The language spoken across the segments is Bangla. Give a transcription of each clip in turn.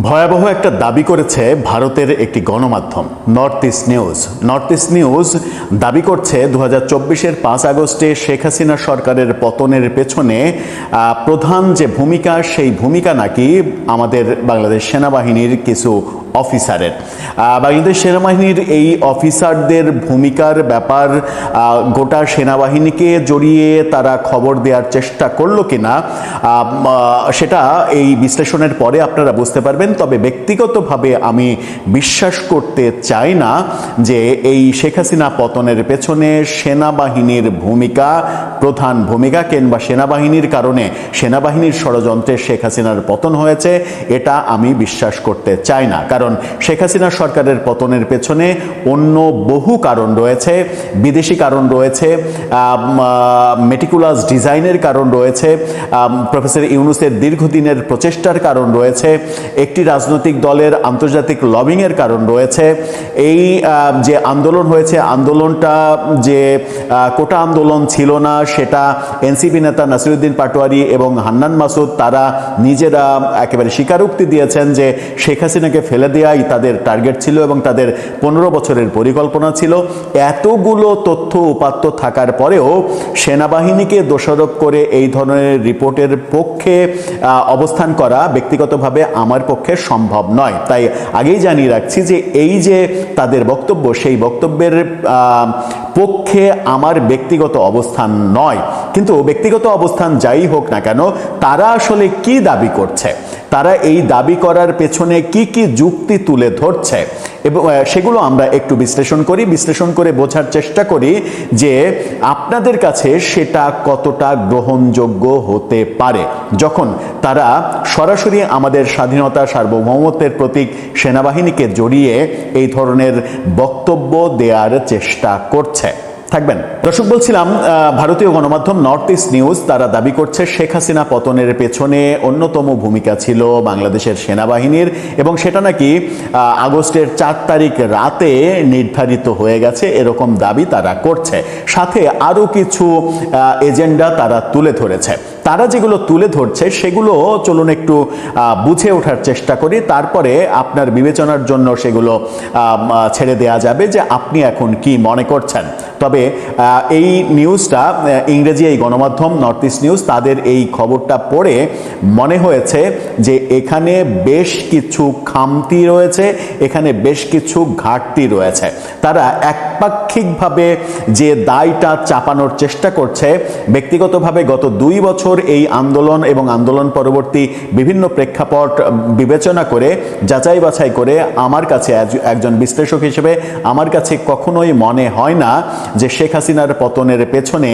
ভয়াবহ একটা দাবি করেছে ভারতের একটি গণমাধ্যম north east news. North east news দাবি করছে 2024-এর 5 আগস্টে শেখ হাসিনা সরকারের পতনের পেছনে প্রধান যে ভূমিকা, সেই ভূমিকা নাকি আমাদের বাংলাদেশ সেনাবাহিনীর কিছু অফিসারের। বাংলাদেশ সেনাবাহিনীর এই অফিসারদের ভূমিকার ব্যাপার গোটা সেনাবাহিনীকে জড়িয়ে তারা খবর দেওয়ার চেষ্টা করলো কিনা সেটা এই বিশ্লেষণের পরে আপনারা বুঝতে পারবেন। তবে ব্যক্তিগতভাবে আমি বিশ্বাস করতে চাই না যে এই শেখ হাসিনা পতনের পেছনে সেনাবাহিনীর ভূমিকা, প্রধান ভূমিকা কিংবা সেনাবাহিনীর কারণে সেনাবাহিনীর ষড়যন্ত্রে শেখ হাসিনার পতন হয়েছে, এটা আমি বিশ্বাস করতে চাই না। কারণ শেখ হাসিনা সরকারের পতনের পেছনে অন্য বহু কারণ রয়েছে, বিদেশি কারণ রয়েছে, মেটিকুলাস ডিজাইনের কারণ রয়েছে, প্রফেসর ইউনূসের দীর্ঘদিনের প্রচেষ্টার কারণ রয়েছে, একটি রাজনৈতিক দলের আন্তর্জাতিক লবিংয়ের কারণ রয়েছে। এই যে আন্দোলন হয়েছে, আন্দোলনটা যে কোটা আন্দোলন ছিল না, সেটা এনসিপি নেতা নাসিরউদ্দিন পাটোয়ারি এবং হান্নান মাসুদ তারা নিজেরা একেবারে স্বীকারোক্তি দিয়েছেন যে শেখ হাসিনাকে ফেলে দেওয়াই তাদের টার্গেট ছিল এবং তাদের 15 বছরের পরিকল্পনা ছিল। এতগুলো তথ্য উপাত্ত থাকার পরেও সেনাবাহিনীকে দোষারোপ করে এই ধরনের রিপোর্টের পক্ষে অবস্থান করা ব্যক্তিগতভাবে আমার পক্ষে সম্ভব নয়। তাই আগেই জানিয়ে রাখছি যে এই যে তাদের বক্তব্য, সেই বক্তব্যের পক্ষে আমার ব্যক্তিগত অবস্থান নয়। কিন্তু ব্যক্তিগত অবস্থান যাই হোক না কেন, তারা আসলে কি দাবি করছে, তারা এই দাবি করার পেছনে কি কি যুক্তি তুলে ধরছে এবং সেগুলো আমরা একটু বিশ্লেষণ করে বোঝার চেষ্টা করি যে আপনাদের কাছে সেটা কতটা গ্রহণযোগ্য হতে পারে যখন তারা সরাসরি আমাদের স্বাধীনতা, সার্বভৌমত্বের প্রতীক সেনাবাহিনীকে জড়িয়ে এই ধরনের বক্তব্য দেওয়ার চেষ্টা করছে। থাকবেন দর্শক, বলছিলাম ভারতীয় গণমাধ্যম নর্থ ইস্ট নিউজ তারা দাবি করছে শেখ হাসিনা পতনের পেছনে অন্যতম ভূমিকা ছিল বাংলাদেশের সেনাবাহিনীর এবং সেটা নাকি আগস্টের 4 তারিখ রাতে নির্ধারিত হয়ে গেছে, এরকম দাবি তারা করছে। সাথে আরও কিছু এজেন্ডা তারা তুলে ধরেছে। তারা যেগুলো তুলে ধরছে সেগুলো চলুন একটু বুঝে ওঠার চেষ্টা করি, তারপরে আপনার বিবেচনার জন্য সেগুলো ছেড়ে দেয়া যাবে যে আপনি এখন কি মনে করছেন। তবে এই নিউজটা ইংরেজি এই গণমাধ্যম নর্থ ইস্ট নিউজ, তাদের এই খবরটা পড়ে মনে হয়েছে যে এখানে বেশ কিছু খামতি রয়েছে, এখানে বেশ কিছু ঘাটতি রয়েছে। তারা একপাক্ষিকভাবে যে দায়টা চাপানোর চেষ্টা করছে, ব্যক্তিগতভাবে গত 2 বছর এই আন্দোলন এবং আন্দোলন পরবর্তী বিভিন্ন প্রেক্ষাপট বিবেচনা করে, যাচাই বাছাই করে আমার কাছে একজন বিশ্লেষক হিসেবে আমার কাছে কখনোই মনে হয় না যে শেখ হাসিনার পতনের পেছনে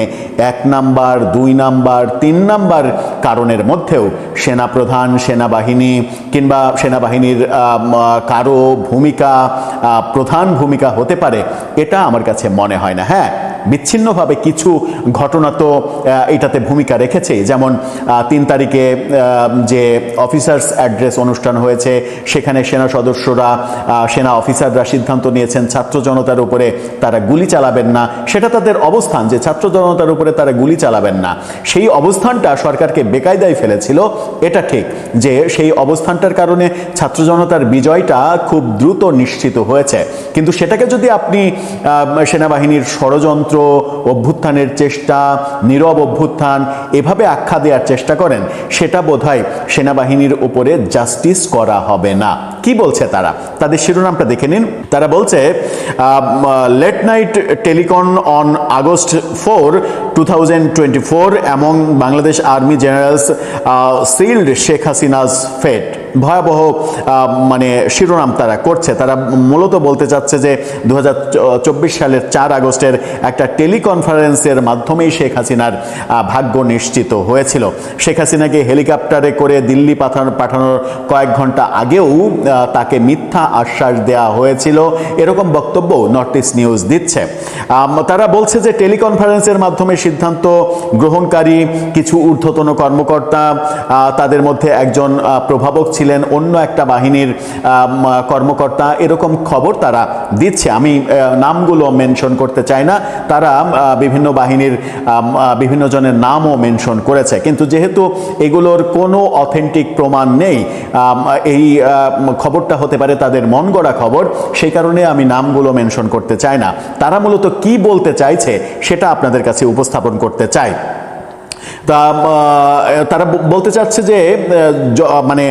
1 নাম্বার, 2 নাম্বার, 3 নাম্বার কারণের মধ্যেও সেনাপ্রধান, সেনাবাহিনী কিংবা সেনাবাহিনীর কারো ভূমিকা, প্রধান ভূমিকা হতে পারে, এটা আমার কাছে মনে হয় না। হ্যাঁ, বিচ্ছিন্নভাবে কিছু ঘটনা তো এটাতে ভূমিকা রেখেছে, যেমন 3 তারিখে যে অফিসার্স অ্যাড্রেস অনুষ্ঠান হয়েছে, সেখানে সেনা সদস্যরা, সেনা অফিসাররা সিদ্ধান্ত নিয়েছেন ছাত্র জনতার উপরে তারা গুলি চালাবেন না। সেটা তাদের অবস্থান যে ছাত্র জনতার উপরে তারা গুলি চালাবেন না। সেই অবস্থানটা সরকারকে বেকায়দায় ফেলেছিল, এটা ঠিক যে সেই অবস্থানটার কারণে ছাত্র জনতার বিজয়টা খুব দ্রুত নিশ্চিত হয়েছে। কিন্তু সেটাকে যদি আপনি সেনাবাহিনীর ষড়যন্ত্র, অভ্যুত্থানের চেষ্টা, নীরব অভ্যুত্থান এভাবে আখ্যা দেওয়ার চেষ্টা করেন, সেটা বোধহয় সেনাবাহিনীর উপরে জাস্টিস করা হবে না। কি বলছে তারা, তাদের শিরোনামটা দেখে নিন। তারা বলছে late night telecon on August 4, 2024 among Bangladesh army generals sealed Sheikh Hasina's fate. ভয়াবহ মানে শিরোনাম তারা করছে। তারা মূলত বলতে চাচ্ছে যে 2024 সালের 4 আগস্টের একটা টেলিকনফারেন্সের মাধ্যমেই শেখ হাসিনার ভাগ্য নিশ্চিত হয়েছিল। শেখ হাসিনাকে হেলিকপ্টারে করে দিল্লি পাঠানোর কয়েক ঘন্টা আগেও তাকে মিথ্যা আশ্বাস দেওয়া হয়েছিল, এরকম বক্তব্য নর্থ ইস্ট নিউজ দিচ্ছে। তারা বলছে যে টেলিকনফারেন্সের মাধ্যমে সিদ্ধান্ত গ্রহণকারী কিছু ঊর্ধ্বতন কর্মকর্তা, তাদের মধ্যে একজন প্রভাবক ছিলেন অন্য একটা বাহিনীর কর্মকর্তা, এরকম খবর তারা দিচ্ছে। আমি নামগুলো মেনশন করতে চাই না, তারা বিভিন্ন বাহিনীর বিভিন্ন জনের নামও মেনশন করেছে। কিন্তু যেহেতু এগুলোর কোনো অথেন্টিক প্রমাণ নেই, এই খবরটা হতে পারে তাদের মন গড়া খবর, সেই কারণে আমি নামগুলো মেনশন করতে চাই না। তারা মূলত কি বলতে চাইছে সেটা আপনাদের কাছে উপস্থাপন করতে চাই। তারা বলতে চাচ্ছে যে মানে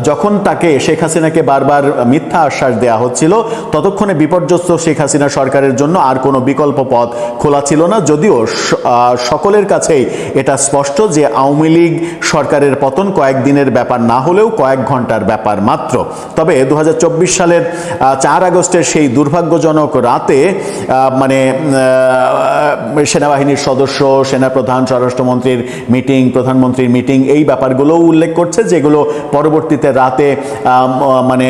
যখন তাকে শেখ হাসিনাকে বারবার মিথ্যা আশ্বাস দেওয়া হচ্ছিল, ততক্ষণে বিপর্যস্ত শেখ হাসিনা সরকারের জন্য আর কোনো বিকল্প পথ খোলা ছিল না। যদিও সকলের কাছেই এটা স্পষ্ট যে আওয়ামী লীগ সরকারের পতন কয়েকদিনের ব্যাপার না হলেও কয়েক ঘন্টার ব্যাপার মাত্র। তবে 2024 সালের 4 আগস্টের সেই দুর্ভাগ্যজনক রাতে মানে সেনাবাহিনীর সদস্য, সেনাপ্রধান, স্বরাষ্ট্রমন্ত্রীর মিটিং, প্রধানমন্ত্রীর মিটিং, এই ব্যাপারগুলোও উল্লেখ করছে, যেগুলো পরবর্তীতে রাতে মানে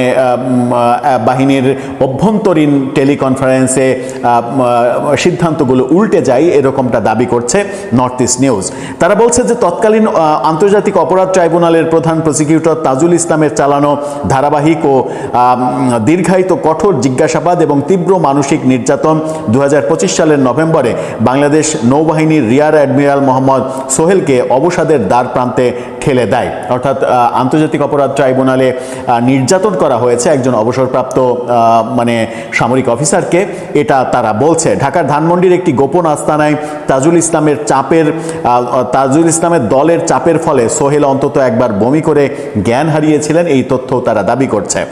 বাহিনীর অভ্যন্তরীণ টেলিকনফারেন্সে সিদ্ধান্তগুলো উল্টে যায়, এরকমটা দাবি করছে নর্থ ইস্ট নিউজ। তারা বলছে যে তৎকালীন আন্তর্জাতিক অপরাধ ট্রাইব্যুনালের প্রধান প্রসিকিউটর তাজুল ইসলামের চালানো ধারাবাহিক ও দীর্ঘায়িত কঠোর জিজ্ঞাসাবাদ এবং তীব্র মানসিক নির্যাতন 2025 সালের নভেম্বরে বাংলাদেশ নৌবাহিনীর রিয়ার অ্যাডমিরাল মোহাম্মদ সোহেলকে অবসাদের দ্বার প্রান্তে ঠেলে দেয়। অর্থাৎ আন্তর্জাতিক অপরাধ ট্রাইব্যুনালে নির্যাতন করা হয়েছে একজন অবসরপ্রাপ্ত মানে সামরিক অফিসারকে, এটা তারা বলছে। ঢাকার ধানমন্ডির একটি গোপন আস্তানায় তাজুল ইসলামের দলের চাপের ফলে সোহেল অন্তত একবার বমি করে জ্ঞান হারিয়েছিলেন, এই তথ্যও তারা দাবি করছে।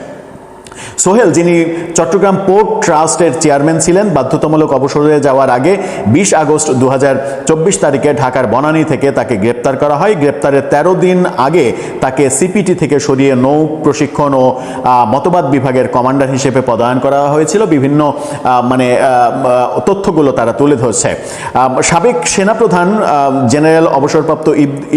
সোহেল, যিনি চট্টগ্রাম পোর্ট ট্রাস্টের চেয়ারম্যান ছিলেন, বাধ্যতামূলক অবসরে যাওয়ার আগে 20 আগস্ট 2024 তারিখে ঢাকার বনানী থেকে তাকে গ্রেপ্তার করা হয়। গ্রেপ্তারের 13 দিন আগে তাকে সিপিটি থেকে সরিয়ে নৌ প্রশিক্ষণ ও মতবাদ বিভাগের কমান্ডার হিসেবে পদায়ন করা হয়েছিল। বিভিন্ন মানে তথ্যগুলো তারা তুলে ধরছে। সাবেক সেনাপ্রধান জেনারেল অবসরপ্রাপ্ত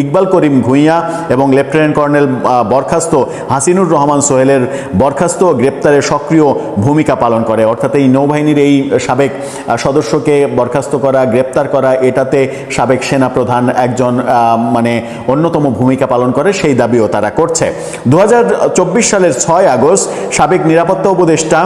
ইকবাল করিম ভূঁইয়া এবং লেফটেন্যান্ট কর্নেল বরখাস্ত হাসিনুর রহমান সোহেলের বরখাস্ত গ্রেপ্তারে সক্রিয় ভূমিকা পালন করে। অর্থাৎ এই নৌবাহিনীর এই সাবেক সদস্যকে বরখাস্ত করা, গ্রেপ্তার করা, এটাতে সাবেক সেনাপ্রধান একজন মানে অন্যতম ভূমিকা পালন করে, সেই দাবিও তারা করছে। 2024 সালের 6 আগস্ট সাবেক নিরাপত্তা উপদেষ্টা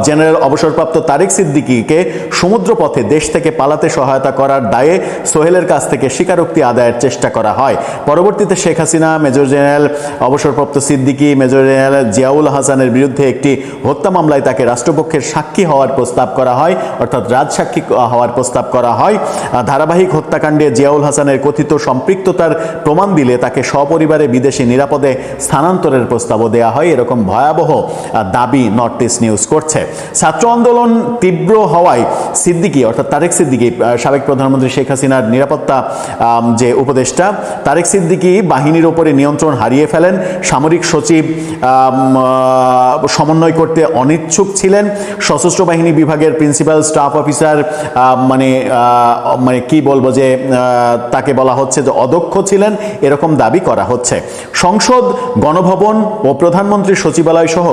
জেনারেল অবসরপ্রাপ্ত তারেক সিদ্দিকীকে সমুদ্রপথে দেশ থেকে পালাতে সহায়তা করার দায়ে সোহেলের কাছ থেকে স্বীকারোক্তি আদায়ের চেষ্টা করা হয়। পরবর্তীতে শেখ হাসিনা, মেজর জেনারেল অবসরপ্রাপ্ত সিদ্দিকী, মেজর জেনারেল জিয়াউল হাসানের বিরুদ্ধে একটি হত্যা মামলায় তাকে রাষ্ট্রপক্ষের সাক্ষী হওয়ার প্রস্তাব করা হয়, অর্থাৎ রাজসাক্ষী হওয়ার প্রস্তাব করা হয়। ধারাবাহিক হত্যাকাণ্ডে জিয়াউল হাসানের কথিত সম্পৃক্ততার প্রমাণ দিলে তাকে সপরিবারে বিদেশে নিরাপদে স্থানান্তরের প্রস্তাবও দেওয়া হয়। এরকম ভয়াবহ দাবি নর্থ ইস্ট নিউজ করছে। ছাত্র আন্দোলন তীব্র হওয়ায় সিদ্দিকী, অর্থাৎ তারেক সিদ্দিকী, সাবেক প্রধানমন্ত্রী শেখ হাসিনার নিরাপত্তা যে উপদেষ্টা, তারেক সিদ্দিকী বাহিনীর উপরে নিয়ন্ত্রণ হারিয়ে ফেলেন। সামরিক সচিব সমন্বয় করতে অনিচ্ছুক ছিলেন। সশস্ত্র বাহিনী বিভাগের প্রিন্সিপাল স্টাফ অফিসার মানে মানে কি বলবো যে তাকে বলা হচ্ছে যে অদক্ষ ছিলেন, এরকম দাবি করা হচ্ছে। সংসদ, গণভবন ও প্রধানমন্ত্রীর সচিবালয় সহ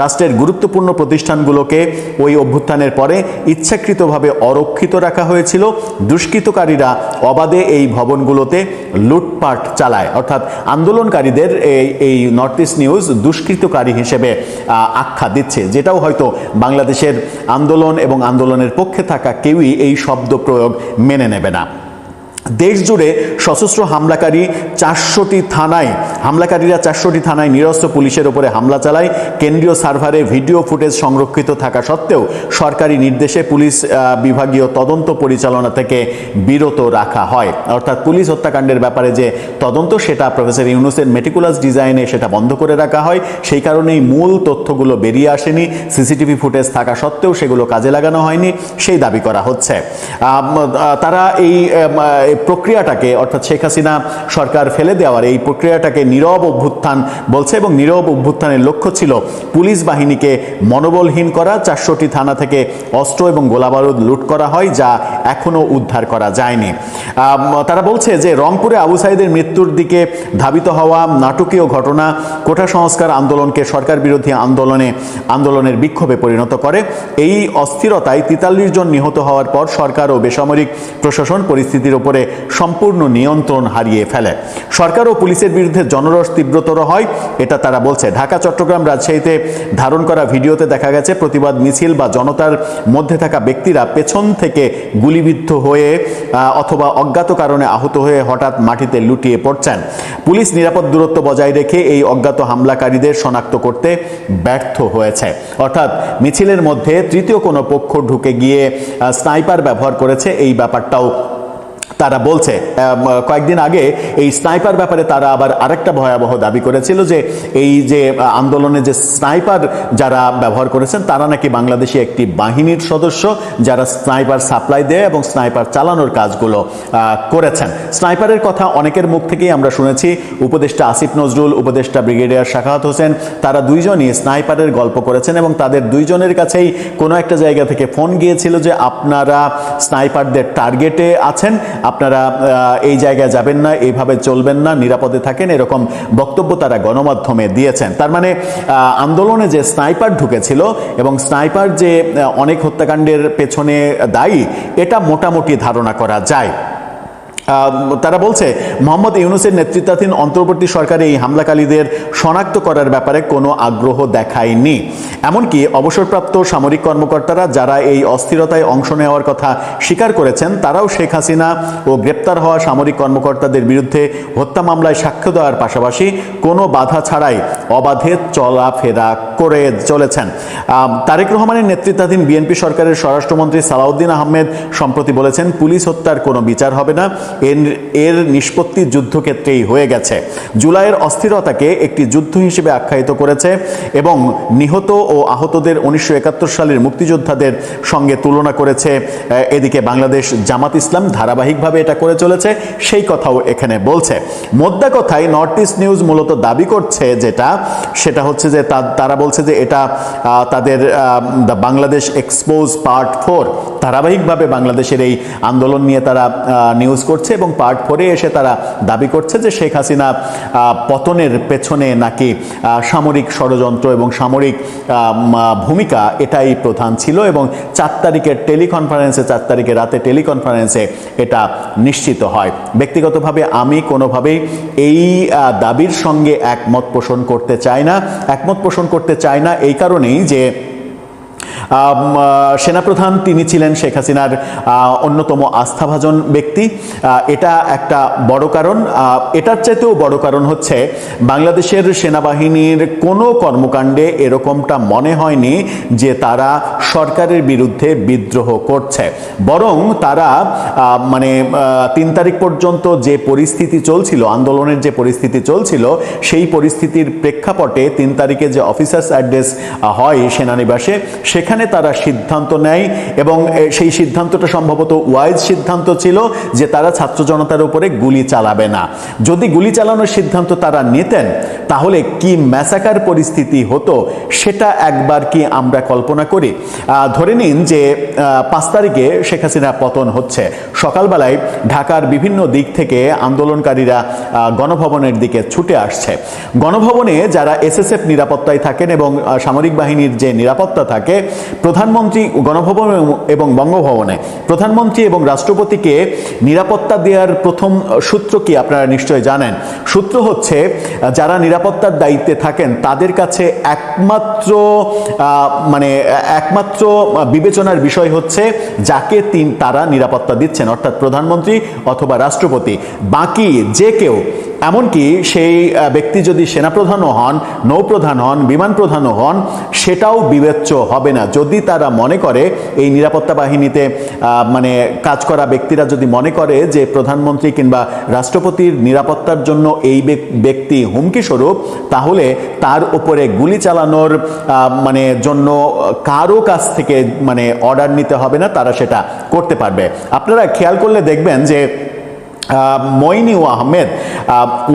রাষ্ট্রের গুরুত্বপূর্ণ প্রতিষ্ঠানগুলোকে ওই অভ্যুত্থানের পরে ইচ্ছাকৃতভাবে অরক্ষিত রাখা হয়েছিল। দুষ্কৃতকারীরা অবাধে এই ভবনগুলোতে লুটপাট চালায়। অর্থাৎ আন্দোলনকারীদের এই নর্থ ইস্ট নিউজ দুষ্কৃতকারী হিসেবে আখ্যা দিচ্ছে, যেটাও হয়তো বাংলাদেশের আন্দোলন এবং আন্দোলনের পক্ষে থাকা কেউই এই শব্দ প্রয়োগ মেনে নেবে না। দেশ জুড়ে সশস্ত্র হামলাকারীরা 400টি থানায় নিরস্ত্র পুলিশের উপরে হামলা চালায়। কেন্দ্রীয় সার্ভারে ভিডিও ফুটেজ সংরক্ষিত থাকা সত্ত্বেও সরকারি নির্দেশে পুলিশ বিভাগীয় তদন্ত পরিচালনা থেকে বিরত রাখা হয়। অর্থাৎ পুলিশ হত্যাকাণ্ডের ব্যাপারে যে তদন্ত, সেটা প্রফেসর ইউনূসের মেটিকুলাস ডিজাইনে সেটা বন্ধ করে রাখা হয়। সেই কারণেই মূল তথ্যগুলো বেরিয়ে আসেনি, সিসিটিভি ফুটেজ থাকা সত্ত্বেও সেগুলো কাজে লাগানো হয়নি, সেই দাবি করা হচ্ছে। তারা এই প্রক্রিয়াটাকে, অর্থাৎ শেখ হাসিনা সরকার ফেলে দেওয়ার এই প্রক্রিয়াটাকে নীরব অভ্যুত্থান বলছে এবং নীরব অভ্যুত্থানের লক্ষ্য ছিল পুলিশ বাহিনীকে মনোবলহীন করা। 400টি থানা থেকে অস্ত্র এবং গোলাবারুদ লুট করা হয়, যা এখনও উদ্ধার করা যায়নি। তারা বলছে যে রংপুরে আবু সাঈদের মৃত্যুর দিকে ধাবিত হওয়া নাটকীয় ঘটনা কোটা সংস্কার আন্দোলনকে সরকার বিরোধী আন্দোলনের বিক্ষোভে পরিণত করে। এই অস্থিরতায় 43 জন নিহত হওয়ার পর সরকার ও বেসামরিক প্রশাসন পরিস্থিতির উপরে সম্পূর্ণ নিয়ন্ত্রণ হারিয়ে ফেলে। সরকার ও পুলিশের বিরুদ্ধে জনরোষ তীব্রতর হয়, এটা তারা বলছে। ঢাকা, চট্টগ্রাম, রাজশাহীতে ধারণ করা ভিডিওতে দেখা গেছে প্রতিবাদ মিছিল বা জনতার মধ্যে থাকা ব্যক্তিরা পেছন থেকে গুলিবিদ্ধ হয়ে অথবা অজ্ঞাত কারণে আহত হয়ে হঠাৎ মাটিতে লুটিয়ে পড়ছেন। পুলিশ নিরাপদ দূরত্ব বজায় রেখে এই অজ্ঞাত হামলাকারীদের শনাক্ত করতে ব্যর্থ হয়েছে। অর্থাৎ মিছিলের মধ্যে তৃতীয় কোনো পক্ষ ঢুকে গিয়ে স্নাইপার ব্যবহার করেছে, এই ব্যাপারটাও তারা বলছে। কয়েকদিন আগে এই স্নাইপার ব্যাপারে তারা আবার আরেকটা ভয়াবহ দাবি করেছিল যে এই যে আন্দোলনে যে স্নাইপার যারা ব্যবহার করেছেন তারা নাকি বাংলাদেশি একটি বাহিনীর সদস্য যারা স্নাইপার সাপ্লাই দেয় এবং স্নাইপার চালানোর কাজগুলো করেছেন। স্নাইপারের কথা অনেকের মুখ থেকেই আমরা শুনেছি। উপদেষ্টা আসিফ নজরুল, উপদেষ্টা ব্রিগেডিয়ার সাখাওয়াত হোসেন, তারা দুইজনই স্নাইপারের গল্প করেছেন এবং তাদের দুইজনের কাছেই কোনো একটা জায়গা থেকে ফোন গিয়েছিল যে আপনারা স্নাইপারদের টার্গেটে আছেন, আপনারা এই জায়গায় যাবেন না, এইভাবে চলবেন না, নিরাপদে থাকেন, এরকম বক্তব্য তারা গণমাধ্যমে দিয়েছেন। তার মানে আন্দোলনে যে স্নাইপার ঢুকেছিল এবং স্নাইপার যে অনেক হত্যাকাণ্ডের পেছনে দায়ী, এটা মোটামুটি ধারণা করা যায়। তারা বলছে মোহাম্মদ ইউনূসের নেতৃত্বাধীন অন্তর্বর্তী সরকার এই হামলাকারীদের শনাক্ত করার ব্যাপারে কোনো আগ্রহ দেখায়নি। এমনকি অবসরপ্রাপ্ত সামরিক কর্মকর্তারা যারা এই অস্থিরতায় অংশ নেওয়ার কথা স্বীকার করেছেন, তারাও শেখ হাসিনা ও গ্রেপ্তার হওয়া সামরিক কর্মকর্তাদের বিরুদ্ধে হত্যা মামলায় সাক্ষ্য দেওয়ার পাশাপাশি কোনো বাধা ছাড়াই অবাধে চলাফেরা করে চলেছেন। তারেক রহমানের নেতৃত্বাধীন বিএনপি সরকারের স্বরাষ্ট্রমন্ত্রী সালাউদ্দিন আহমেদ সম্প্রতি বলেছেন পুলিশ হত্যার কোনো বিচার হবে না, এর নিষ্পত্তি যুদ্ধক্ষেত্রেই হয়ে গেছে। জুলাইয়ের অস্থিরতাকে একটি যুদ্ধ হিসেবে আখ্যায়িত করেছে এবং নিহত ও আহতদের 1971 সালের মুক্তিযোদ্ধাদের সঙ্গে তুলনা করেছে। এদিকে বাংলাদেশ জামাত ইসলাম ধারাবাহিকভাবে এটা করে চলেছে, সেই কথাও এখানে বলছে। মোদ্দা কথায় নর্থ ইস্ট নিউজ মূলত দাবি করছে সেটা হচ্ছে যে তারা বলছে যে এটা তাদের বাংলাদেশ এক্সপোজ পার্ট 4 ধারাবাহিকভাবে বাংলাদেশের এই আন্দোলন নিয়ে তারা নিউজ করছে এবং পার্ট 4-এ এসে তারা দাবি করছে যে শেখ হাসিনা পতনের পেছনে নাকি সামরিক ষড়যন্ত্র এবং সামরিক ভূমিকা এটাই প্রধান ছিল এবং 4 তারিখে রাতে টেলিকনফারেন্সে এটা নিশ্চিত হয়। ব্যক্তিগতভাবে আমি কোনোভাবেই এই দাবির সঙ্গে একমত পোষণ করতে চাই না এই কারণেই যে সেনাপ্রধান তিনি ছিলেন শেখ হাসিনার অন্যতম আস্থাভাজন ব্যক্তি। এটা একটা বড় কারণ। এটার চাইতেও বড় কারণ হচ্ছে বাংলাদেশের সেনাবাহিনীর কোনো কর্মকাণ্ডে এরকমটা মনে হয়নি যে তারা সরকারের বিরুদ্ধে বিদ্রোহ করছে, বরং তারা 3 তারিখ পর্যন্ত যে পরিস্থিতি চলছিল, আন্দোলনের যে পরিস্থিতি চলছিল, সেই পরিস্থিতির প্রেক্ষাপটে 3 তারিখে যে অফিসার্স অ্যাড্রেস হয় সেনানিবাসে, সেখানে তারা সিদ্ধান্ত নেয় এবং সেই সিদ্ধান্তটা সম্ভবত ওয়াইজ সিদ্ধান্ত ছিল যে তারা ছাত্র জনতার উপরে গুলি চালাবে না। যদি গুলি চালানোর সিদ্ধান্ত তারা নিতেন তাহলে কি ম্যাসাকার পরিস্থিতি হতো সেটা একবার কি আমরা কল্পনা করি। ধরে নিন যে 5 তারিখে শেখ হাসিনা পতন হচ্ছে, সকালবেলায় ঢাকার বিভিন্ন দিক থেকে আন্দোলনকারীরা গণভবনের দিকে ছুটে আসছে। গণভবনে যারা এসএসএফ নিরাপত্তায় থাকেন এবং সামরিক বাহিনীর যে নিরাপত্তা থাকে, প্রধানমন্ত্রী গণভবন এবং বঙ্গভবনে প্রধানমন্ত্রী এবং রাষ্ট্রপতিকে নিরাপত্তা দেওয়ার প্রথম সূত্র কি আপনারা নিশ্চয় জানেন। সূত্র হচ্ছে যারা নিরাপত্তার দায়িত্বে থাকেন তাদের কাছে একমাত্র বিবেচনার বিষয় হচ্ছে যাকে তারা নিরাপত্তা দিচ্ছেন, অর্থাৎ প্রধানমন্ত্রী অথবা রাষ্ট্রপতি। বাকি যে কেউ, এমনকি সেই ব্যক্তি যদি সেনাপ্রধানও হন, নৌপ্রধান হন, বিমান প্রধানও হন, সেটাও বিবেচ্য হবে না। যদি তারা মনে করে এই নিরাপত্তা বাহিনীতে কাজ করা ব্যক্তিরা যদি মনে করে যে প্রধানমন্ত্রী কিংবা রাষ্ট্রপতির নিরাপত্তার জন্য এই ব্যক্তি হুমকি স্বরূপ, তাহলে তার উপরে গুলি চালানোর জন্য কারো কাছ থেকে অর্ডার নিতে হবে না, তারা সেটা করতে পারবে। আপনারা খেয়াল করলে দেখবেন যে মইনিউ আহমেদ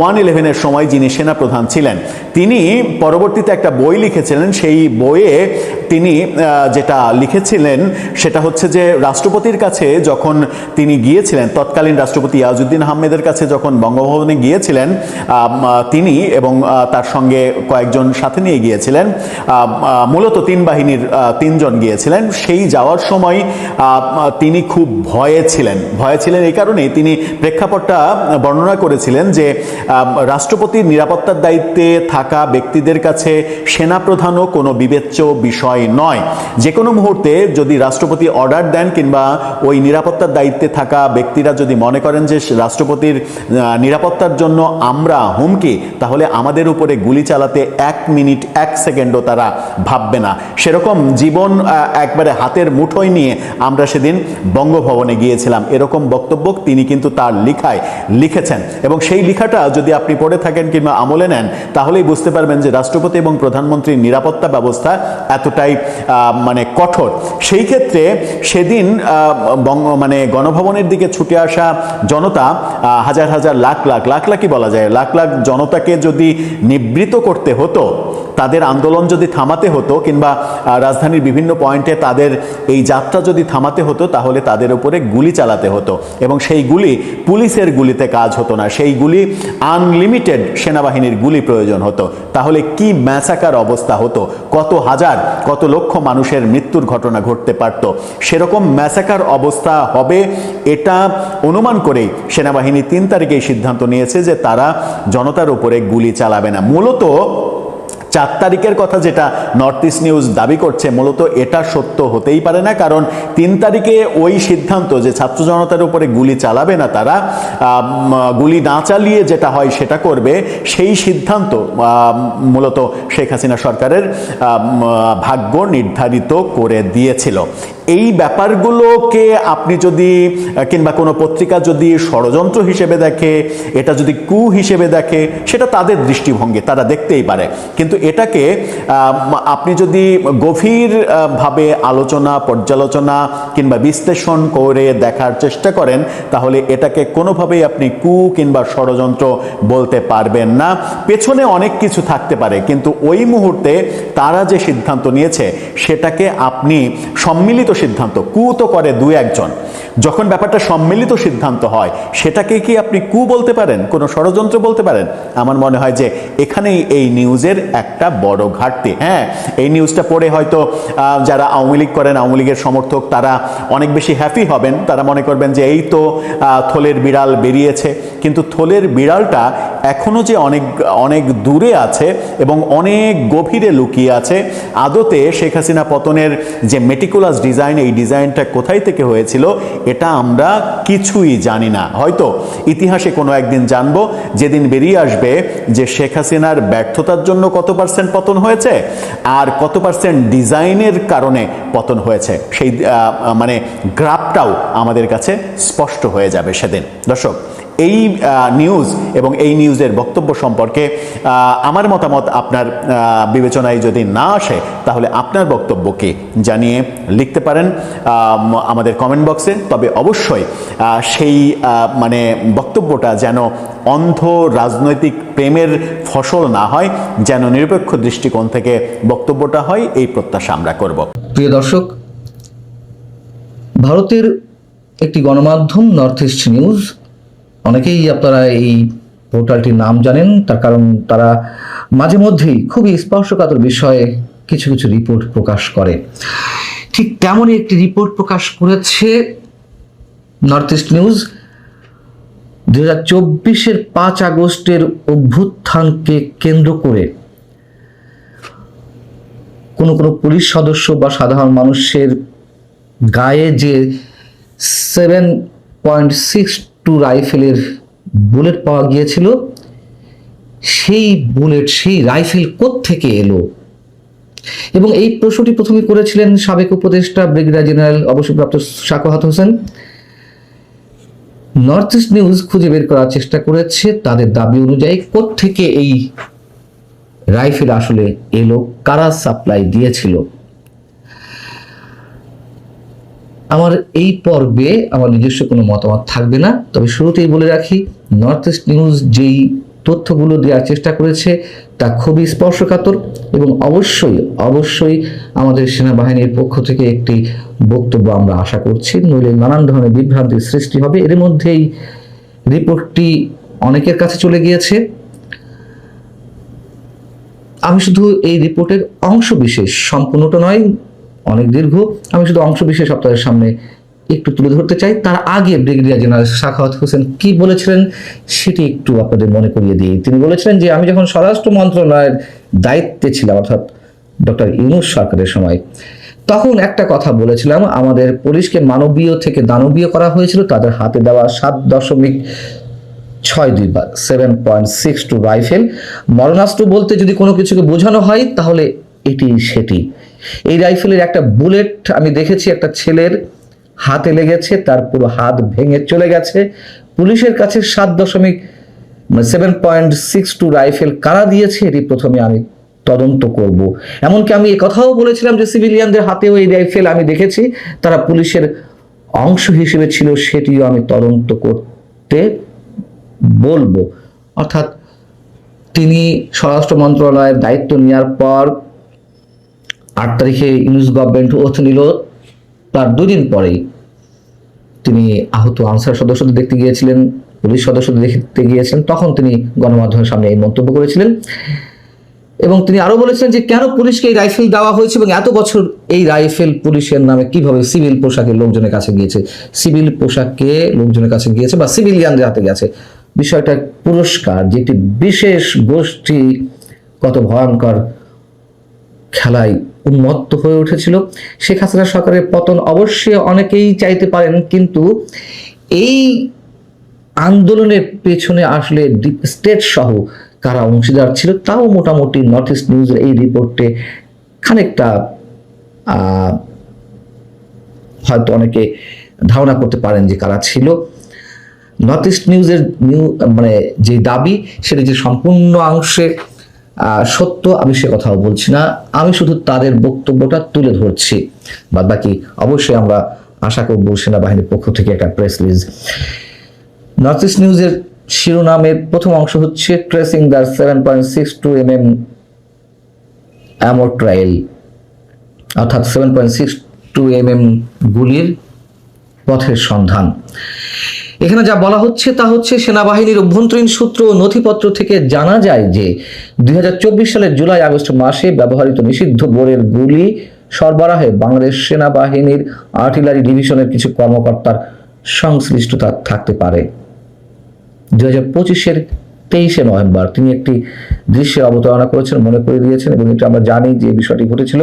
111-এর সময় যিনি সেনাপ্রধান ছিলেন, তিনি পরবর্তীতে একটা বই লিখেছিলেন। সেই বইয়ে তিনি যেটা লিখেছিলেন সেটা হচ্ছে যে রাষ্ট্রপতির কাছে যখন তিনি গিয়েছিলেন, তৎকালীন রাষ্ট্রপতি ইয়াজউদ্দিন আহমেদের কাছে যখন বঙ্গভবনে গিয়েছিলেন, তিনি এবং তার সঙ্গে কয়েকজন সাথে নিয়ে গিয়েছিলেন, মূলত 3 বাহিনীর 3 জন গিয়েছিলেন। সেই যাওয়ার সময় তিনি খুব ভয়ে ছিলেন। এই কারণেই তিনি প্রেক্ষাপটটা বর্ণনা করেছিলেন যে রাষ্ট্রপতির নিরাপত্তার দায়িত্বে থাকা ব্যক্তিদের কাছে সেনাপ্রধানও কোনো বিবেচ্য বিষয় নয়। যে কোনো মুহূর্তে যদি রাষ্ট্রপতি অর্ডার দেন কিংবা ওই নিরাপত্তার দায়িত্বে থাকা ব্যক্তিরা যদি মনে করেন যে রাষ্ট্রপতির নিরাপত্তার জন্য আমরা হুমকি, তাহলে আমাদের উপরে গুলি চালাতে 1 মিনিট 1 সেকেন্ডও তারা ভাববে না। সেরকম জীবন একবারে হাতের মুঠোয় নিয়ে আমরা সেদিন বঙ্গভবনে গিয়েছিলাম, এরকম বক্তব্য তিনি কিন্তু তার লেখায় লিখেছেন। এবং সেই লেখাটা যদি আপনি পড়ে থাকেন কিংবা আমলে নেন, তাহলেই বুঝতে পারবেন যে রাষ্ট্রপতি এবং প্রধানমন্ত্রীর নিরাপত্তা ব্যবস্থা এতটাই মানে কঠোর। সেই ক্ষেত্রে সেদিন গণভবনের দিকে ছুটে আসা জনতা, হাজার হাজার লাখ লাখই বলা যায়, লাখ লাখ জনতাকে যদি নিবৃত করতে হতো, তাদের আন্দোলন যদি থামাতে হতো কিংবা রাজধানীর বিভিন্ন পয়েন্টে তাদের এই যাত্রা যদি থামাতে হতো, তাহলে তাদের উপরে গুলি চালাতে হতো এবং সেই গুলি পুলিশের গুলিতে কাজ হতো না, সেই গুলি আনলিমিটেড সেনাবাহিনীর গুলি প্রয়োজন হতো। তাহলে কি ম্যাসাকার অবস্থা হতো, কত হাজার কত লক্ষ মানুষের মৃত্যুর ঘটনা ঘটতে পারত। সেরকম ম্যাসাকার অবস্থা হবে এটা অনুমান করেই সেনাবাহিনী 3 তারিখে সিদ্ধান্ত নিয়েছে যে তারা জনতার উপরে গুলি চালাবে না। মূলত 4 তারিখের কথা যেটা নর্থ ইস্ট নিউজ দাবি করছে, মূলত এটা সত্য হতেই পারে না। কারণ 3 তারিখে ওই সিদ্ধান্ত যে ছাত্র জনতার উপরে গুলি চালাবে না, তারা গুলি না চালিয়ে যেটা হয় সেটা করবে, সেই সিদ্ধান্ত মূলত শেখ হাসিনা সরকারের ভাগ্য নির্ধারিত করে দিয়েছিল। এই ব্যাপারগুলোকে আপনি যদি কিংবা কোনো পত্রিকা যদি ষড়যন্ত্র হিসেবে দেখে, এটা যদি কু হিসেবে দেখে, সেটা তাদের দৃষ্টিভঙ্গি, তারা দেখতেই পারে। কিন্তু এটাকে আপনি যদি গভীরভাবে আলোচনা, পর্যালোচনা কিংবা বিশ্লেষণ করে দেখার চেষ্টা করেন, তাহলে এটাকে কোনোভাবেই আপনি কু কিংবা ষড়যন্ত্র বলতে পারবেন না। পেছনে অনেক কিছু থাকতে পারে, কিন্তু ওই মুহূর্তে তারা যে সিদ্ধান্ত নিয়েছে সেটাকে আপনি সম্মিলিত সিদ্ধান্ত, কু তো করে 2-1 জন, যখন ব্যাপারটা সম্মিলিত সিদ্ধান্ত হয় সেটাকে কি আপনি কু বলতে পারেন, কোনো ষড়যন্ত্র বলতে পারেন? আমার মনে হয় যে এখানেই এই নিউজের একটা বড় ঘাটতি। হ্যাঁ, এই নিউজটা পড়ে হয়তো যারা আওয়ামী লীগ করেন, আওয়ামী লীগের সমর্থক, তারা অনেক বেশি হ্যাপি হবেন। তারা মনে করবেন যে এই তো থলের বিড়াল বেরিয়েছে। কিন্তু থলের বিড়ালটা এখনো যে অনেক অনেক দূরে আছে এবং অনেক গভীরে লুকিয়ে আছে। আদতে শেখ হাসিনা পতনের যে মেটিকুলাস ডিজাইন, এই ডিজাইনটা কোথায় থেকে হয়েছিল এটা আমরা কিছুই জানি না। হয়তো ইতিহাসে কোনো একদিন জানবো, যেদিন বেরিয়ে আসবে যে শেখ হাসিনার ব্যর্থতার জন্য কত % পতন হয়েছে আর কত % ডিজাইনের কারণে পতন হয়েছে। সেই মানে গ্রাফটাও আমাদের কাছে স্পষ্ট হয়ে যাবে সেদিন। দর্শক, এই নিউজ এবং এই নিউজের বক্তব্য সম্পর্কে আমার মতামত আপনার বিবেচনায় যদি না আসে, তাহলে আপনার বক্তব্যকে জানিয়ে লিখতে পারেন আমাদের কমেন্ট বক্সে। তবে অবশ্যই সেই মানে বক্তব্যটা যেন অন্ধ রাজনৈতিক প্রেমের ফসল না হয়, যেন নিরপেক্ষ দৃষ্টিকোণ থেকে বক্তব্যটা হয়, এই প্রত্যাশা আমরা করব। প্রিয় দর্শক, ভারতের একটি গণমাধ্যম নর্থ ইস্ট নিউজ, অনেকেই আপনারা এই পোর্টালটির নাম জানেন, তার কারণ তারা মাঝে মধ্যেই খুবই স্পর্শকাতর বিষয়ে কিছু কিছু রিপোর্ট প্রকাশ করে। ঠিক তেমনই একটি রিপোর্ট প্রকাশ করেছে নর্থ ইস্ট নিউজ। 2024-এর 5 আগস্টের অভ্যুত্থানকে কেন্দ্র করে কোনো কোনো পুলিশ সদস্য বা সাধারণ মানুষের গায়ে যে 7.62 রাইফেলের বুলেট পাওয়া গিয়েছিল, সেই বুলেট, সেই রাইফেল কোত্থেকে এলো, এবং এই প্রশ্নটি প্রথমে করেছিলেন সাবেক উপদেষ্টা ব্রিগেডিয়ার জেনারেল অবসরপ্রাপ্ত Sakhawat Hossain. North east news খুঁজে বের করার চেষ্টা করেছে তাদের দাবি অনুযায়ী কোত্থেকে এই রাইফেল আসলে এলো, কারা সাপ্লাই দিয়েছিল। আমার এই পর্বে আমার নিজস্ব কোনো মতামত থাকবে না, তবে শুরুতেই বলে রাখি, নর্থ ইস্ট নিউজ যেই তথ্যগুলো দেওয়ার চেষ্টা করেছে তা খুবই স্পর্শকাতর এবং অবশ্যই অবশ্যই আমাদের সেনাবাহিনীর পক্ষ থেকে একটি বক্তব্য আমরা আশা করছি, নইলে নানান ধরনের বিভ্রান্তির সৃষ্টি হবে। এর মধ্যেই রিপোর্টটি অনেকের কাছে চলে গিয়েছে। আমি শুধু এই রিপোর্টের অংশ বিশেষ, সম্পূর্ণটা নয়, অনেক দীর্ঘ, আমি শুধু অংশ বিশেষ আপনাদের সামনে একটু তুলে ধরতে চাই। তার আগে ব্রিগেডিয়ার জেনারেল সাখাওয়াত হোসেন কি বলেছিলেন সেটি একটু আপনাদের মনে করিয়ে দিই। তিনি বলেছিলেন যে আমি যখন স্বরাষ্ট্র মন্ত্রণালয়ের দায়িত্বে ছিলাম, অর্থাৎ ডক্টর ইউনূস সরকারের সময়, তখন একটা কথা বলেছিলাম, আমাদের পুলিশকে মানবীয় থেকে দানবীয় করা হয়েছিল। তাদের হাতে দেওয়া 7.62 বা 7.62 রাইফেল, মরণাস্ত্র বলতে যদি কোনো কিছুকে বোঝানো হয় তাহলে এটি সেটি। এই রাইফেলের একটা বুলেট আমি দেখেছি একটা ছেলের হাতে লেগেছে, তার পুরো হাত ভেঙে চলে গেছে। পুলিশের কাছে 7.62 রাইফেল কারা দিয়েছে এটি প্রথমে আমি তদন্ত করব। এমনকি আমি কথাও বলেছিলাম যে সিভিলিয়ানদের হাতেও এই রাইফেল আমি দেখেছি, তারা পুলিশের অংশ হিসেবে ছিল, সেটিও আমি তদন্ত করতে বলবো। অর্থাৎ তিনি স্বরাষ্ট্র মন্ত্রণালয়ের দায়িত্ব নেওয়ার পর 8 তারিখে ইউনূস গভর্নমেন্ট ওথ নিল, তার 2 দিন পরেই তিনি আহত আনসার সদস্যদের দেখতে গিয়েছিলেন, পুলিশ সদস্যদের দেখতে গিয়েছিলেন। তখন তিনি গণমাধ্যমের সামনে এই মন্তব্য করেছিলেন এবং তিনি আরো বলেছিলেন যে কেন পুলিশকে এই রাইফেল দেওয়া হয়েছে এবং এত বছর এই রাইফেল পুলিশের নামে কিভাবে সিভিল পোশাকে লোকজনের কাছে গিয়েছে, সিভিল পোশাকে লোকজনের কাছে গিয়েছে বা সিভিলিয়ানদের হাতে গেছে। বিষয়টা পুরস্কার, যেটি বিশেষ গোষ্ঠী কত ভয়ঙ্কর খেলায় উন্মত্ত হয়ে উঠেছিল। শেখ হাসিনা সরকারের পতন অবশ্যই অনেকেই চাইতে পারেন, কিন্তু এই আন্দোলনের পেছনে আসলে ডিপ স্টেট সহ কারা অংশীদার ছিল তাও মোটামুটি নর্থ ইস্ট নিউজের এই রিপোর্টে খানিকটা হয়তো অনেকে ধারণা করতে পারেন যে কারা ছিল। নর্থ ইস্ট নিউজের যে দাবি সেটা যে সম্পূর্ণ অংশে সত্য আমি সে কথাও বলছি না, আমি শুধু তাদের বক্তব্যটা তুলে ধরছি। বাদ বাকি অবশ্যই আমরা আশা করব সেনাবাহিনীর পক্ষ থেকে একটা প্রেস রিলিজ। নর্থ ইস্ট নিউজের শিরোনামের প্রথম অংশ হচ্ছে ট্রেসিং দ্য 7.62 mm অ্যামোট্রাইল, অর্থাৎ 7.62 mm গুলির পথের সন্ধান। এখানে যা বলা হচ্ছে তা হচ্ছে সেনাবাহিনীর অভ্যন্তরীণ সূত্র ও নথিপত্র থেকে জানা যায় যে 2024 সালের জুলাই আগস্ট মাসে ব্যবহৃত নিষিদ্ধ বোরের গুলি সরবরাহে বাংলাদেশ সেনাবাহিনীর আর্টিলারি ডিভিশনের কিছু কর্মকর্তার সংশ্লিষ্টতা থাকতে পারে। 2025-এর 23শে নভেম্বর তিনি একটি দৃশ্যের অবতারণা করেছেন, মনে করে দিয়েছেন, এবং এটা আমরা জানি যে বিষয়টি ঘটেছিল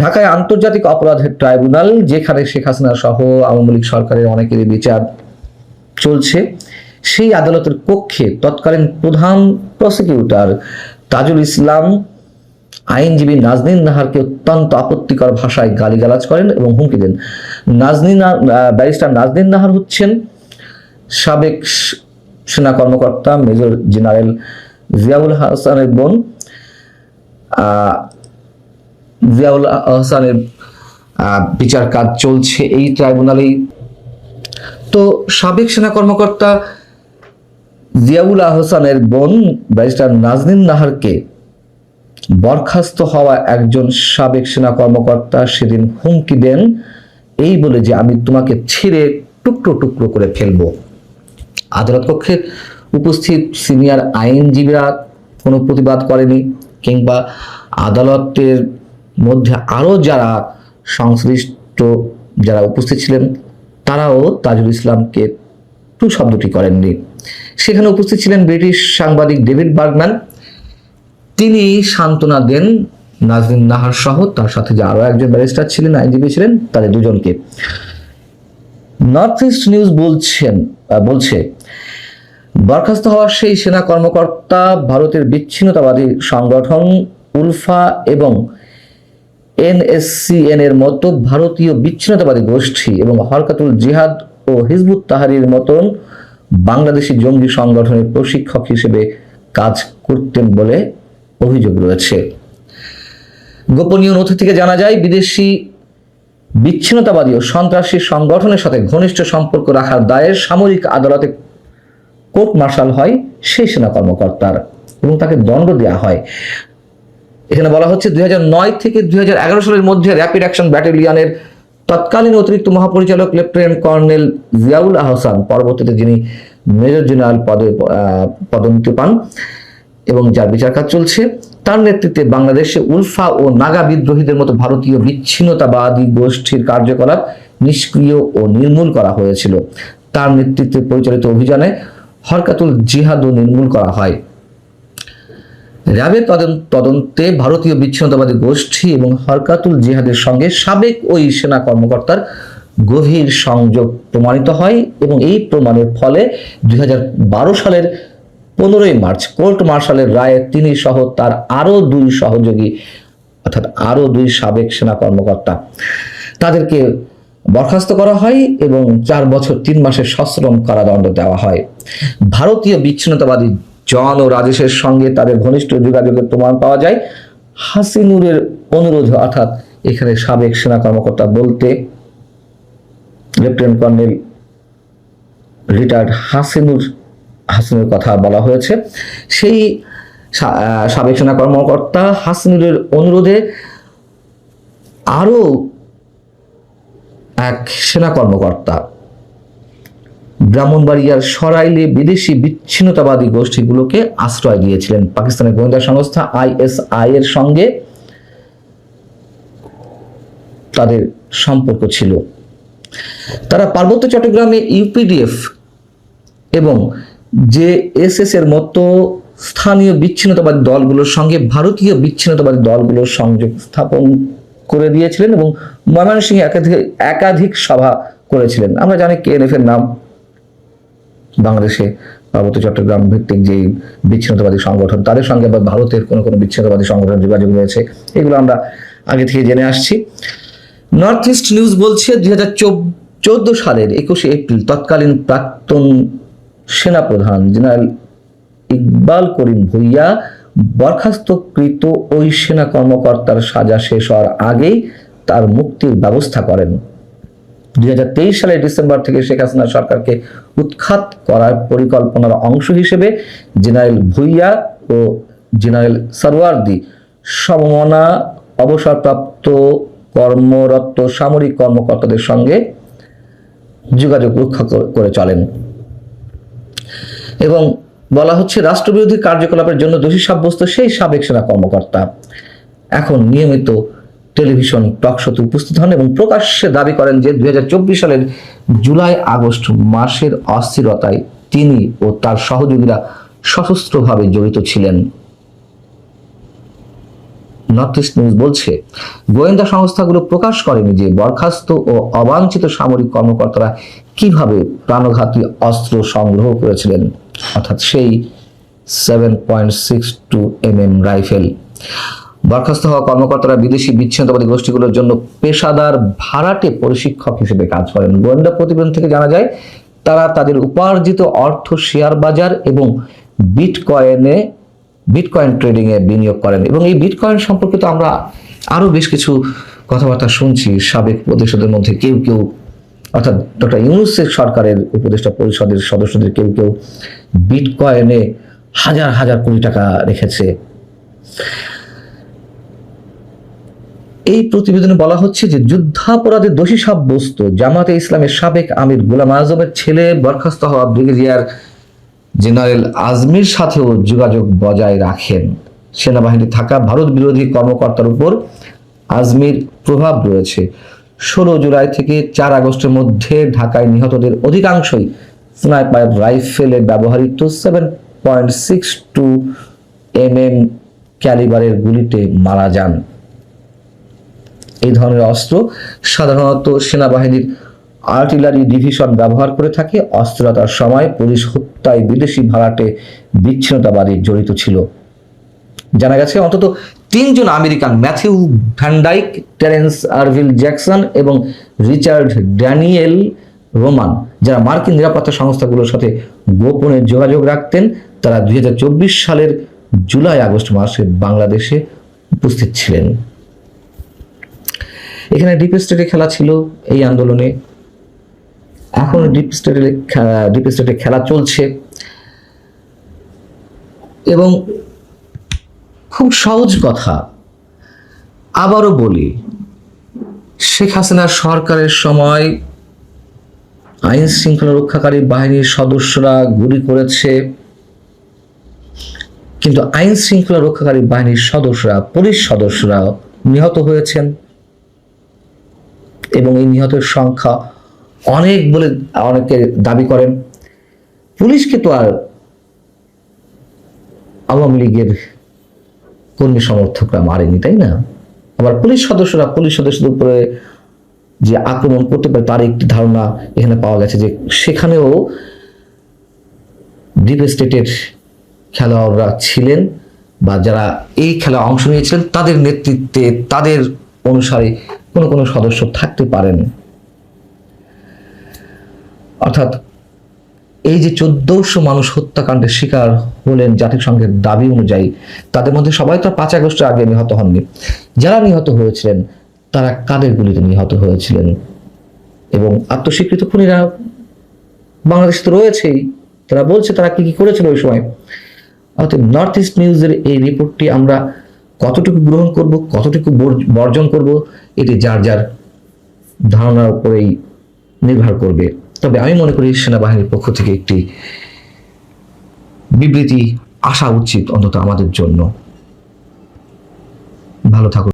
ঢাকায় আন্তর্জাতিক অপরাধের ট্রাইব্যুনাল, যেখানে শেখ হাসিনা সহ আওয়ামী লীগ সরকারের অনেকেরই বিচার চলছে। সেই আদালতের কক্ষে তৎকালীন প্রধান প্রসিকিউটর তাজুল ইসলাম আইনজীবী নাজনীন নাহারকে অত্যন্ত আপত্তিকর ভাষায় গালিগালাজ করেন এবং হুমকি দেন। ব্যারিস্টার নাজনীন নাহার হচ্ছেন সাবেক সেনা কর্মকর্তা মেজর জেনারেল জিয়াউল হাসানের বোন। জিয়াউল হাসানের বিচার কাজ চলছে এই ট্রাইব্যুনালেই। তো সাবেক সেনা কর্মকর্তা জিয়াউল আহসানের বোন ব্যারিস্টার নাজনীন নাহারকে বরখাস্ত হওয়া একজন সাবেক সেনা কর্মকর্তা সেদিন হুমকি দেন এই বলে যে আমি তোমাকে ছিঁড়ে টুকরো টুকরো করে ফেলবো। আদালত কক্ষে উপস্থিত সিনিয়র আইনজীবীরা কোনো প্রতিবাদ করেনি, কিংবা আদালতের মধ্যে আরো যারা সংশ্লিষ্ট যারা উপস্থিত ছিলেন তারাও তাজুল ইসলামকে টু শব্দটি করেননি। সেখানে উপস্থিত ছিলেন ব্রিটিশ সাংবাদিক ডেভিড বার্গম্যান, তিনি সান্ত্বনা দেন নাজনীন নাহার সহ তার সাথে যে আরো একজন ব্যারিস্টার ছিলেন, আইনজীবী ছিলেন, তাদের দুজনকে। নর্থ ইস্ট নিউজ বলছে বরখাস্ত হওয়া সেই সেনা কর্মকর্তা ভারতের বিচ্ছিন্নতাবাদী সংগঠন উলফা এবং NSCN এর মতো ভারতীয় বিচ্ছিন্নতাবাদী গোষ্ঠী এবং হরকাতুল জিহাদ ও হিজবুত তাহরির মতন বাংলাদেশি জঙ্গি সংগঠনের প্রশিক্ষক হিসেবে কাজ করতেন বলে অভিযোগ রয়েছে। গোপনীয় নথি থেকে জানা যায় বিচ্ছিন্নতাবাদী ও সন্ত্রাসী সংগঠনের সাথে ঘনিষ্ঠ সম্পর্ক রাখার দায়ে সামরিক আদালতে কোর্ট মার্শাল হয় সেই সেনা কর্মকর্তার এবং তাকে দণ্ড দেওয়া হয়। এখানে বলা হচ্ছে 2009 থেকে 2011 সালের মধ্যে র্যাপিড অ্যাকশন ব্যাটালিয়নের তৎকালীন অতিরিক্ত মহাপরিচালক লেফটেন্যান্ট কর্নেল জিয়াউল আহসান, পরবর্তীতে যিনি মেজর জেনারেল পদে পদোন্নতি পান এবং যার বিচার কাজ চলছে, তার নেতৃত্বে বাংলাদেশে উলফা ও নাগা বিদ্রোহীদের মতো ভারতীয় বিচ্ছিন্নতাবাদী গোষ্ঠীর কার্যকলাপ নিষ্ক্রিয় ও নির্মূল করা হয়েছিল। তার নেতৃত্বে পরিচালিত অভিযানে হরকাতুল জিহাদও নির্মূল করা হয়। র্যাবের তদন্তে ভারতীয় বিচ্ছিন্নতাবাদী গোষ্ঠী এবং হরকাতুল জিহাদের সঙ্গে সাবেক ওই সেনা কর্মকর্তার গভীর সংযোগ প্রমাণিত হয় এবং এই প্রমাণের ফলে 2012 সালের 15ই মার্চ কোর্ট মার্শালের রায়ে তিনি সহ তার আরো 2 সহযোগী অর্থাৎ আরো 2 সাবেক সেনা কর্মকর্তা তাদেরকে বরখাস্ত করা হয় এবং 4 বছর 3 মাসের সশ্রম কারাদণ্ড দেওয়া হয়। ভারতীয় বিচ্ছিন্নতাবাদী জন ও রাজেশের সঙ্গে তাদের ঘনিষ্ঠ যোগাযোগের প্রমাণ পাওয়া যায় হাসিনুরের অনুরোধে, অর্থাৎ এখানে সাবেক সেনা কর্মকর্তা বলতে লেফটেন্যান্ট কর্নেল রিটায়ার্ড হাসিনুর কথা বলা হয়েছে। সেই সাবেক সেনা কর্মকর্তা হাসিনুরের অনুরোধে আরো এক সেনা কর্মকর্তা ব্রাহ্মণবাড়িয়ার সরাইলে বিদেশি বিচ্ছিন্নতাবাদী গোষ্ঠীগুলোকে আশ্রয় দিয়েছিলেন। পাকিস্তানের গোয়েন্দা সংস্থা ISI এর সঙ্গে তাদের সম্পর্ক ছিল। তারা পার্বত্য চট্টগ্রামে UPDF এবং JSS এর মতো স্থানীয় বিচ্ছিন্নতাবাদী দলগুলোর সঙ্গে ভারতীয় বিচ্ছিন্নতাবাদী দলগুলোর সংযোগ স্থাপন করে দিয়েছিলেন এবং ময়মনসিংহে একাধিক সভা করেছিলেন। আমরা জানি KNF এর নাম, বাংলাদেশে পার্বত্য চট্টগ্রাম ভিত্তিক যে বিচ্ছিন্নতাবাদী সংগঠন, তাদের সঙ্গে আবার ভারতের কোনো বিচ্ছিন্নতাবাদী সংগঠনের যোগাযোগ রয়েছে, এগুলো আমরা আগে থেকে জেনে আসছি। নর্থ ইস্ট নিউজ বলছে 2014 সালের 21 এপ্রিল তৎকালীন প্রাক্তন সেনাপ্রধান জেনারেল ইকবাল করিম ভুইয়া বরখাস্তকৃত ওই সেনা কর্মকর্তার সাজা শেষ হওয়ার আগেই তার মুক্তির ব্যবস্থা করেন। 2023 সালের ডিসেম্বর থেকে শেখ হাসিনা সরকারকে উৎখাত করার পরিকল্পনার অংশ হিসেবে জেনারেল ভুইয়া ও জেনারেল সরওয়ার্দী সমমনা অবসরপ্রাপ্ত কর্মরত সামরিক কর্মকর্তাদের সঙ্গে যোগাযোগ রক্ষা করে চলেন এবং বলা হচ্ছে রাষ্ট্রবিরোধী কার্যকলাপের জন্য দোষী সাব্যস্ত সেই সাবেক সেনা কর্মকর্তা এখন নিয়মিত টেলিভিশন টক শোতে উপস্থিত হন এবং প্রকাশ্যে দাবি করেন যে 2024 সালের জুলাই আগস্ট মাসের অস্থিরতায় তিনি ও তার সহযোগীরা সশস্ত্রভাবে জড়িত ছিলেন। নর্থ ইস্ট নিউজ বলছে গোয়েন্দা সংস্থাগুলো প্রকাশ করেনি যে বরখাস্ত ও অবাঞ্ছিত সামরিক কর্মকর্তারা কিভাবে প্রাণঘাতী অস্ত্র সংগ্রহ করেছিলেন, অর্থাৎ সেই 7.62 mm রাইফেল। বরখাস্ত হওয়া কর্মকর্তারা বিদেশি বিচ্ছিন্নতাবাদী গোষ্ঠীগুলোর জন্য পেশাদার ভাড়াটে প্রশিক্ষক হিসেবে কাজ করেন। গোয়েন্দা প্রতিবেদন থেকে জানা যায় তারা তাদের উপার্জিত অর্থ শেয়ার বাজার এবং বিটকয়েন ট্রেডিং এ বিনিয়োগ করেন এবং এই বিটকয়েন সম্পর্কিত আমরা আরো বেশ কিছু কথাবার্তা শুনছি। সাবেক উপদেষ্টাদের মধ্যে কেউ কেউ, অর্থাৎ ডক্টর ইউনূসের সরকারের উপদেষ্টা পরিষদের সদস্যদের কেউ কেউ বিটকয়েনে হাজার হাজার কোটি টাকা রেখেছে। এই প্রতিবেদনে বলা হচ্ছে যে যুদ্ধাপরাধের দোষী সাব্যস্ত জামাতে ইসলামের সাবেক আমির গোলাম আজমের ছেলে বরখাস্ত হওয়া ব্রিগেডিয়ার জেনারেল আজমির সাথেও যোগাযোগ বজায় রাখেন। সেনাবাহিনী থাকা ভারত বিরোধী কর্মকর্তার উপর আজমির প্রভাব রয়েছে। 16 জুলাই থেকে 4 আগস্টের মধ্যে ঢাকায় নিহতদের অধিকাংশই স্নাইপার রাইফেলে ব্যবহৃত 7.62 mm ক্যালিবারের গুলিতে মারা যান। এই ধরনের অস্ত্র সাধারণত সেনাবাহিনীর আর্টিলারি ডিভিশন ব্যবহার করে থাকে। অস্থিরতার সময় পুলিশ হত্যায় বিদেশি ভাড়াটে বিচ্ছিন্নতাবাদী জড়িত ছিল। জানা গেছে অন্তত 3 জন American, Matthew VanDyke, Terence আরভিল Jackson এবং রিচার্ড ড্যানিয়েল রোমান, যারা মার্কিন নিরাপত্তা সংস্থাগুলোর সাথে গোপনে যোগাযোগ রাখতেন, তারা 2024 সালের জুলাই আগস্ট মাসে বাংলাদেশে উপস্থিত ছিলেন। এখানে ডিপ স্টেটে খেলা ছিল এই আন্দোলনে, এখন ডিপ স্টেটে খেলা চলছে। এবং খুব সহজ কথা আবারও বলি, শেখ হাসিনার সরকারের সময় আইন শৃঙ্খলা রক্ষাকারী বাহিনীর সদস্যরা গুলি করেছে, কিন্তু আইন শৃঙ্খলা রক্ষাকারী বাহিনীর সদস্যরা, পুলিশ সদস্যরা নিহত হয়েছেন এবং এই নিহতের সংখ্যা অনেক বলে অনেকে দাবি করেন। পুলিশকে তো আর আওয়ামী লীগের কর্মী সমর্থকরা মারেনি, তাই না? আবার পুলিশ সদস্যদের উপরে যে আক্রমণ করতে পারে তার একটি ধারণা এখানে পাওয়া গেছে, যে সেখানেও ডিপ স্টেটের খেলোয়াড়রা ছিলেন বা যারা এই খেলা অংশ নিয়েছিলেন তাদের নেতৃত্বে, তাদের অনুসারে কোনো সদস্য থাকতে পারেন। অর্থাৎ এই যে 1400 মানুষ হত্যাকাণ্ডের শিকার হলেন জাতিসংঘের দাবি অনুযায়ী, তাদের মধ্যে সবাই তো 5 আগস্টের আগে নিহত হননি। যারা নিহত হয়েছিলেন তারা কাদের গুলিতে নিহত হয়েছিলেন? এবং আত্মস্বীকৃত খুনিরা বাংলাদেশে তো রয়েছেই, তারা বলছে তারা কি কি করেছিল ওই সময়। অর্থাৎ নর্থ ইস্ট নিউজের এই রিপোর্টটি আমরা কতটুকু গ্রহণ করব, কতটুকু বর্জন করব, এটি যার যার ধারণার উপরেই নির্ভর করবে। তবে আমি মনে করি সেনাবাহিনীর পক্ষ থেকে একটি বিবৃতি আসা উচিত অন্তত আমাদের জন্য। ভালো থাকুন।